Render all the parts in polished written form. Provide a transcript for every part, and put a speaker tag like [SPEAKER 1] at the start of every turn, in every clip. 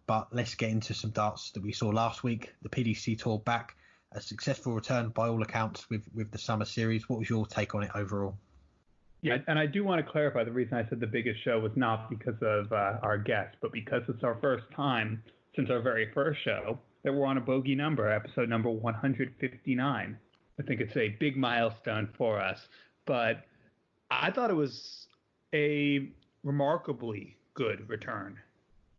[SPEAKER 1] But let's get into some darts that we saw last week. The PDC Tour back, a successful return by all accounts with the Summer Series. What was your take on it overall?
[SPEAKER 2] Yeah, and I do want to clarify the reason I said the biggest show was not because of our guest, but because it's our first time since our very first show that we're on a bogey number, episode number 159. I think it's a big milestone for us. But I thought it was a remarkably good return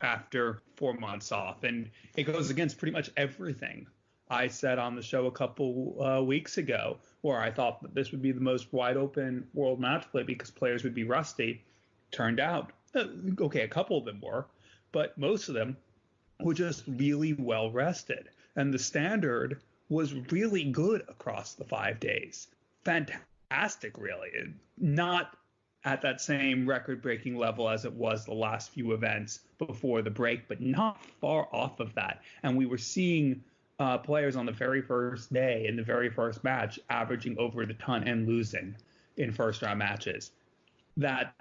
[SPEAKER 2] after 4 months off. And it goes against pretty much everything I said on the show a couple weeks ago, where I thought that this would be the most wide open world match play because players would be rusty. Turned out, okay, a couple of them were, but most of them were just really well rested. And the standard was really good across the 5 days. Fantastic, really. Not at that same record-breaking level as it was the last few events before the break, but not far off of that. And we were seeing players on the very first day in the very first match averaging over the ton and losing in first-round matches. That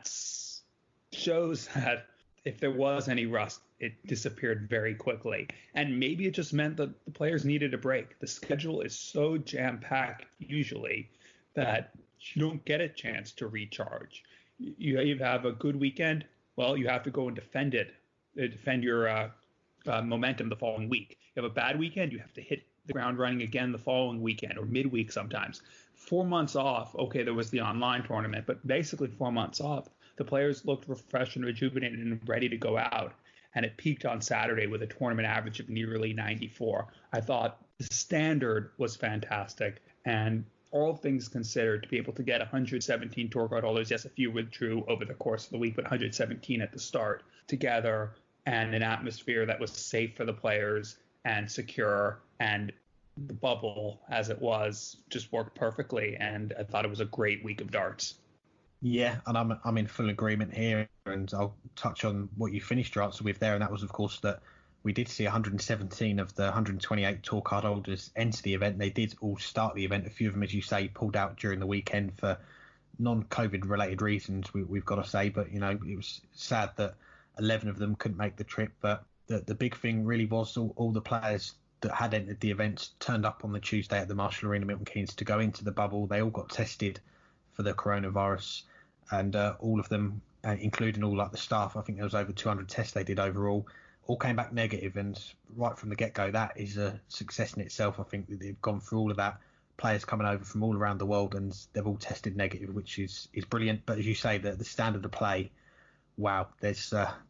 [SPEAKER 2] shows that if there was any rust, it disappeared very quickly. And maybe it just meant that the players needed a break. The schedule is so jam-packed usually that you don't get a chance to recharge. You have a good weekend, well, you have to go and defend your momentum the following week. You have a bad weekend, you have to hit the ground running again the following weekend or midweek sometimes. 4 months off, okay, there was the online tournament, but basically 4 months off. The players looked refreshed and rejuvenated and ready to go out. And it peaked on Saturday with a tournament average of nearly 94. I thought the standard was fantastic. And all things considered, to be able to get 117 tour card holders, yes, a few withdrew over the course of the week, but 117 at the start together, and an atmosphere that was safe for the players and secure, and the bubble as it was just worked perfectly. And I thought it was a great week of darts.
[SPEAKER 1] Yeah, and I'm in full agreement here, and I'll touch on what you finished your answer with there, and that was, of course, that we did see 117 of the 128 tour card holders enter the event. They did all start the event. A few of them, as you say, pulled out during the weekend for non-COVID related reasons, we've got to say. But, you know, it was sad that 11 of them couldn't make the trip. But the big thing really was all the players that had entered the event turned up on the Tuesday at the Marshall Arena, Milton Keynes, to go into the bubble. They all got tested for the coronavirus, and all of them, including all like the staff, I think there was over 200 tests they did overall, all came back negative. And right from the get-go, that is a success in itself. I think that they've gone through all of that, players coming over from all around the world, and they've all tested negative, which is brilliant. But as you say, the standard of play, wow, there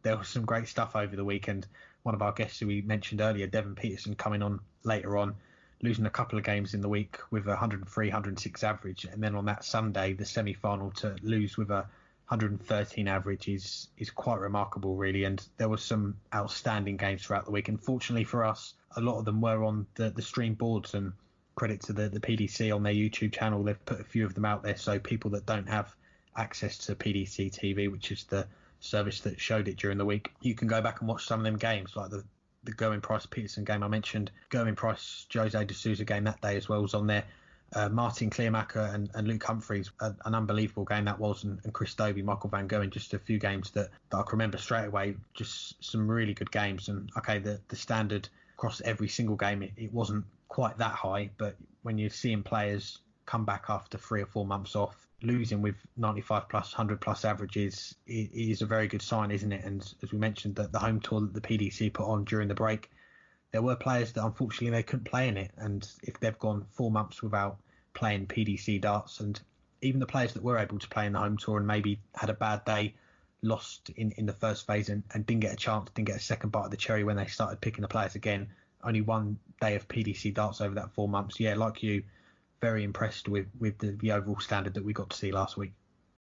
[SPEAKER 1] was some great stuff over the weekend. One of our guests who we mentioned earlier, Devon Peterson, coming on later on, losing a couple of games in the week with 103, 106 average, and then on that Sunday, the semi-final, to lose with a 113 average is quite remarkable, really. And there were some outstanding games throughout the week. And fortunately for us, a lot of them were on the stream boards, and credit to the PDC on their YouTube channel. They've put a few of them out there, so people that don't have access to PDC TV, which is the service that showed it during the week, you can go back and watch some of them games, like the Gerwyn Price Peterson game I mentioned. Gerwyn Price Jose de Souza game that day as well was on there. Martin Kleermacher and Luke Humphreys, an unbelievable game that was, and Chris Dobie, Michael Van Gerwen, just a few games that I can remember straight away. Just some really good games. And okay, the standard across every single game, it wasn't quite that high, but when you're seeing players come back after 3 or 4 months off, losing with 95 plus, 100 plus averages, it is a very good sign, isn't it? And as we mentioned, the home tour that the PDC put on during the break, there were players that unfortunately they couldn't play in it. And if they've gone 4 months without playing PDC darts, and even the players that were able to play in the home tour and maybe had a bad day, lost in the first phase and didn't get a chance, didn't get a second bite of the cherry when they started picking the players again, only 1 day of PDC darts over that 4 months. Yeah, like you, very impressed with the overall standard that we got to see last week.